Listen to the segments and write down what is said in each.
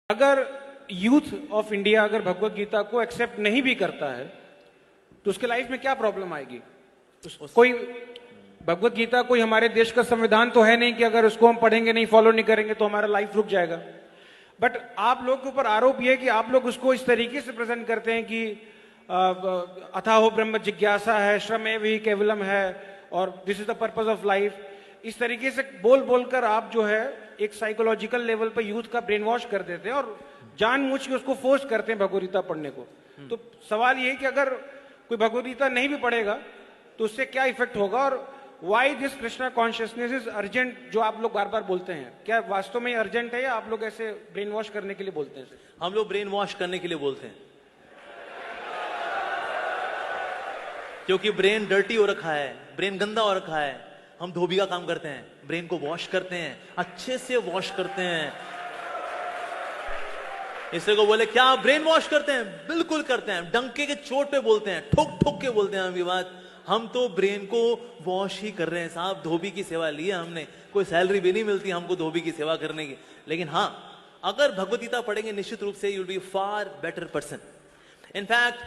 अगर youth of India अगर भगवत गीता को एक्सेप्ट नहीं भी करता है तो उसके लाइफ में क्या प्रॉब्लम आएगी? कोई भगवत गीता कोई हमारे देश का संविधान तो है नहीं कि अगर उसको हम पढ़ेंगे नहीं, फॉलो नहीं करेंगे तो हमारा लाइफ रुक जाएगा। बट आप लोग के ऊपर आरोप यह है कि आप लोग उसको इस तरीके से प्रेजेंट करते हैं कि अथाहो ब्रह्म जिज्ञासा है, श्रमेव ही केवलम है और this is the purpose of life. इस तरीके से बोल बोलकर आप जो है एक साइकोलॉजिकल लेवल पर यूथ का ब्रेन वॉश कर देते हैं और जानबूझ के उसको फोर्स करते हैं भगवत गीता पढ़ने को। तो सवाल ये है कि अगर कोई भगवत गीता नहीं भी पढ़ेगा तो उससे क्या इफेक्ट होगा और why this Krishna consciousness is urgent, जो आप लोग बार बार बोलते हैं, क्या वास्तव में अर्जेंट है या आप लोग ऐसे ब्रेन वॉश करने के लिए बोलते हैं? हम लोग ब्रेन वॉश करने के लिए बोलते हैं क्योंकि ब्रेन डर्टी हो रखा है, ब्रेन गंदा हो रखा है। हम धोबी का काम करते हैं, ब्रेन को वॉश करते हैं, अच्छे से वॉश करते हैं। इससे को बोले क्या ब्रेन वॉश करते हैं? बिल्कुल करते हैं, डंके के चोट पे बोलते हैं, ठोक ठोक के बोलते हैं हम ये बात। हम तो ब्रेन को वॉश ही कर रहे हैं साहब। धोबी की सेवा ली है हमने, कोई सैलरी भी नहीं मिलती हमको धोबी की सेवा करने की। लेकिन हाँ, अगर भगवत गीता पढ़ेंगे निश्चित रूप से you will be far better person. In fact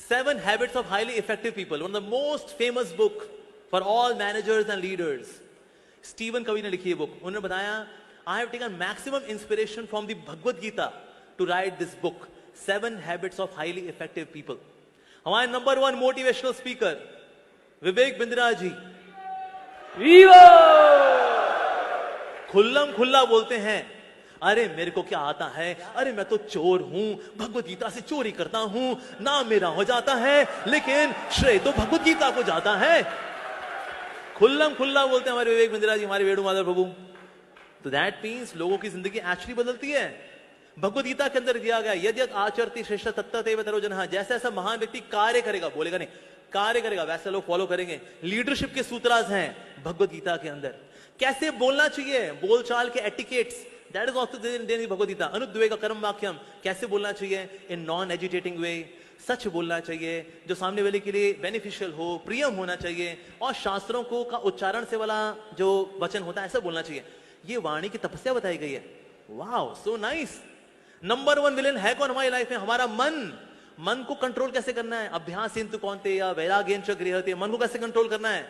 7 Habits of Highly Effective People, one of the most famous book for all managers and leaders. Steven कवि ने लिखी है बुक। उन्होंने बताया I have taken maximum inspiration from the Bhagavad Gita to write this book, 7 Habits of Highly Effective People. हमारे number 1 motivational speaker Vivek Bindra ji खुल्लम खुल्ला बोलते हैं, अरे मेरे को क्या आता है, अरे मैं तो चोर हूं, भगवत गीता से चोरी करता हूं, नाम मेरा हो जाता है लेकिन श्रेय तो भगवत गीता को जाता है। खुल्लम खुल्ला बोलते हैं हमारे विवेक बिंद्रा जी, हमारे वेणुमाधव प्रभु। तो दैट मीन्स लोगों की जिंदगी एक्चुअली बदलती है। भगवत गीता के अंदर दिया गया यदि आचरति श्रेष्ठ तत्तदेव तरो जनः, जैसा ऐसा महान व्यक्ति कार्य करेगा, बोलेगा नहीं, कार्य करेगा, वैसे लोग फॉलो करेंगे। लीडरशिप के सूत्रास हैं भगवत गीता के अंदर। कैसे बोलना चाहिए, बोलचाल के etiquettes, that is also there in Bhagavad Gita. अनुद्वेग कर्म वाक्यम, कैसे बोलना चाहिए इन नॉन एजिटेटिंग वे, सच बोलना चाहिए जो सामने वाले के लिए बेनिफिशियल हो, प्रियम होना चाहिए, और शास्त्रों को का उच्चारण से वाला जो वचन होता है ऐसा बोलना चाहिए। ये वाणी की तपस्या बताई गई है। Wow, so nice. Number 1 villain है कौन हमारी लाइफ में? हमारा मन। मन को कंट्रोल कैसे करना है? अभ्यास इंतु कौनते या वैराग्येन च गृह्यते, मन को कैसे कंट्रोल करना है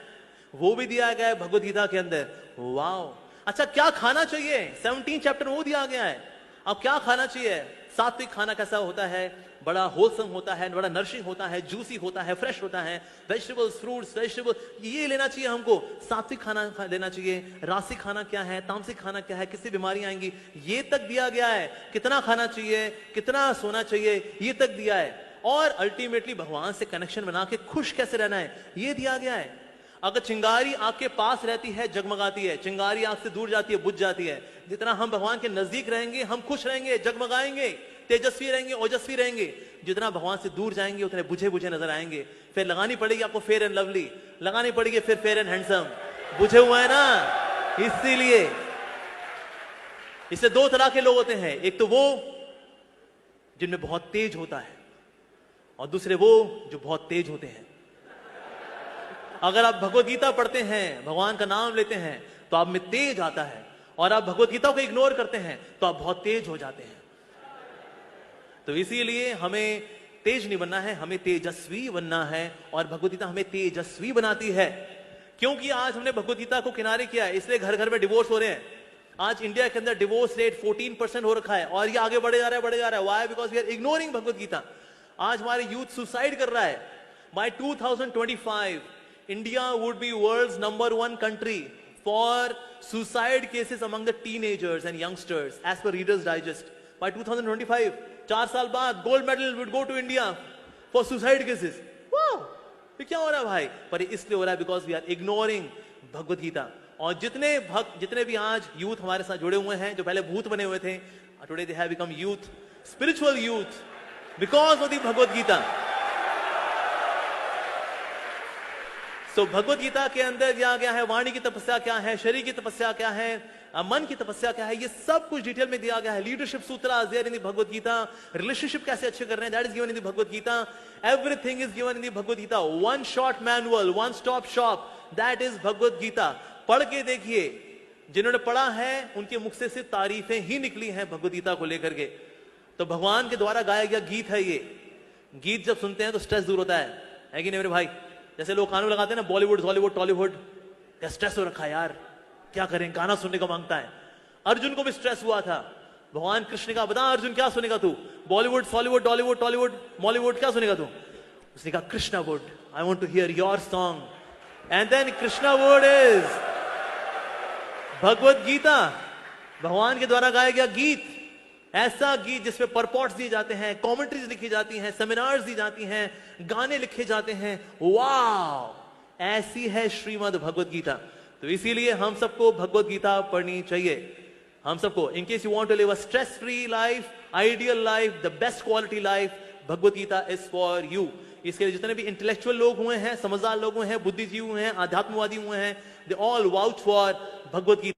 वो भी दिया गया है भगवत गीता के अंदर। वाओ। अच्छा, क्या खाना चाहिए? 17 चैप्टर वो दिया गया है। अब क्या खाना चाहिए? सात्विक खाना कैसा होता है? बड़ा होलसम होता है, बड़ा नरिशिंग होता है, जूसी होता है, फ्रेश होता है, वेजिटेबल्स, फ्रूट्स, वेजिटेबल, ये लेना चाहिए हमको। सात्विक खाना लेना चाहिए। रासिक खाना क्या है, तामसिक खाना क्या है, किससे बीमारियां आएंगी, ये तक दिया गया है। कितना खाना चाहिए, कितना सोना चाहिए, ये तक दिया है। और अल्टीमेटली भगवान से कनेक्शन बना के खुश कैसे रहना है, ये दिया गया है। अगर चिंगारी आपके पास रहती है जगमगाती है, चिंगारी आपसे दूर जाती है बुझ जाती है। जितना हम भगवान के नजदीक रहेंगे हम खुश रहेंगे, जगमगाएंगे, तेजस्वी रहेंगे, ओजस्वी रहेंगे। जितना भगवान से दूर जाएंगे उतने बुझे बुझे नजर आएंगे। फिर लगानी पड़ेगी आपको फेयर एंड लवली, लगानी पड़ेगी फिर फेयर एंड हैंडसम। बुझे हुए है ना, इसीलिए इससे 2 तरह के लोग होते हैं। एक तो वो जिनमें बहुत तेज होता है और दूसरे वो जो बहुत तेज होते हैं। अगर आप भगवत गीता पढ़ते हैं, भगवान का नाम लेते हैं तो आप में तेज आता है, और आप भगवत गीता को इग्नोर करते हैं तो आप बहुत तेज हो जाते हैं। तो इसीलिए हमें तेज नहीं बनना है, हमें तेजस्वी बनना है, और भगवत गीता हमें तेजस्वी बनाती है। क्योंकि आज हमने भगवत गीता को किनारे किया है, इसलिए घर घर में डिवोर्स हो रहे हैं। आज इंडिया के अंदर डिवोर्स रेट 14% हो रखा है और ये आगे बढ़े जा रहा है, बढ़े जा रहा है। Why? Because we are ignoring Bhagavad Gita. आज हमारे यूथ सुसाइड कर रहा है। By 2025 India would be world's number 1 country for suicide cases among the teenagers and youngsters as per Reader's Digest. By 2025, 4 साल बाद gold medal would go to India for suicide cases. Wow! ये क्या हो रहा है भाई? पर इसलिए हो रहा है because we are ignoring Bhagavad Gita. और जितने भक्त, जितने भी आज यूथ हमारे साथ जुड़े हुए हैं, जो पहले भूत बने हुए थे, today they have become youth, spiritual youth, because of the Bhagavad Gita. तो भगवत गीता के अंदर दिया गया है वाणी की तपस्या क्या है, शरीर की तपस्या क्या है, मन की तपस्या क्या है, ये सब कुछ डिटेल में दिया गया है। लीडरशिप सूत्र there in the Bhagavad Gita. Relationship कैसे अच्छे कर रहे हैं, that is given in the Bhagavad Gita. Everything is given in the Bhagavad Gita. One shot manual, one stop shop, that is Bhagavad Gita. पढ़ के देखिए, जिन्होंने पढ़ा है उनके मुख से सिर्फ तारीफें ही निकली हैं भगवत गीता को लेकर के। तो भगवान के द्वारा गाया गया गीत है ये। गीत जब सुनते हैं तो स्ट्रेस दूर होता है कि नहीं मेरे भाई? जैसे लोग कानून लगाते हैं ना, बॉलीवुड हॉलीवुड टॉलीवुड, क्या स्ट्रेस हो रखा है यार, क्या करें, गाना सुनने को मांगता है। अर्जुन को भी स्ट्रेस हुआ था। भगवान कृष्ण का, बता अर्जुन क्या सुनेगा तू? Bollywood Hollywood Tollywood Tollywood Mollywood, क्या सुनेगा तू? उसने कहा Krishna wood, I want to hear your song. And then Krishna wood is Bhagavad Gita, भगवान के द्वारा गाया गया गीत। ऐसा गीत जिसमें परपॉट्स दिए जाते हैं, कमेंट्रीज लिखी जाती हैं, सेमिनार्स दी जाती हैं, गाने लिखे जाते हैं। वाह, ऐसी है श्रीमद् भगवत गीता। तो इसीलिए हम सबको भगवत गीता पढ़नी चाहिए। हम सबको, in case you want to live a stress free life, ideal life, the best quality life, Bhagavad Gita is for you. इसके लिए जितने भी इंटेलेक्चुअल लोग हुए हैं, समझदार लोग हुए हैं, बुद्धिजीवी हुए हैं, आध्यात्मवादी हुए हैं, they all vouch for Bhagavad Gita.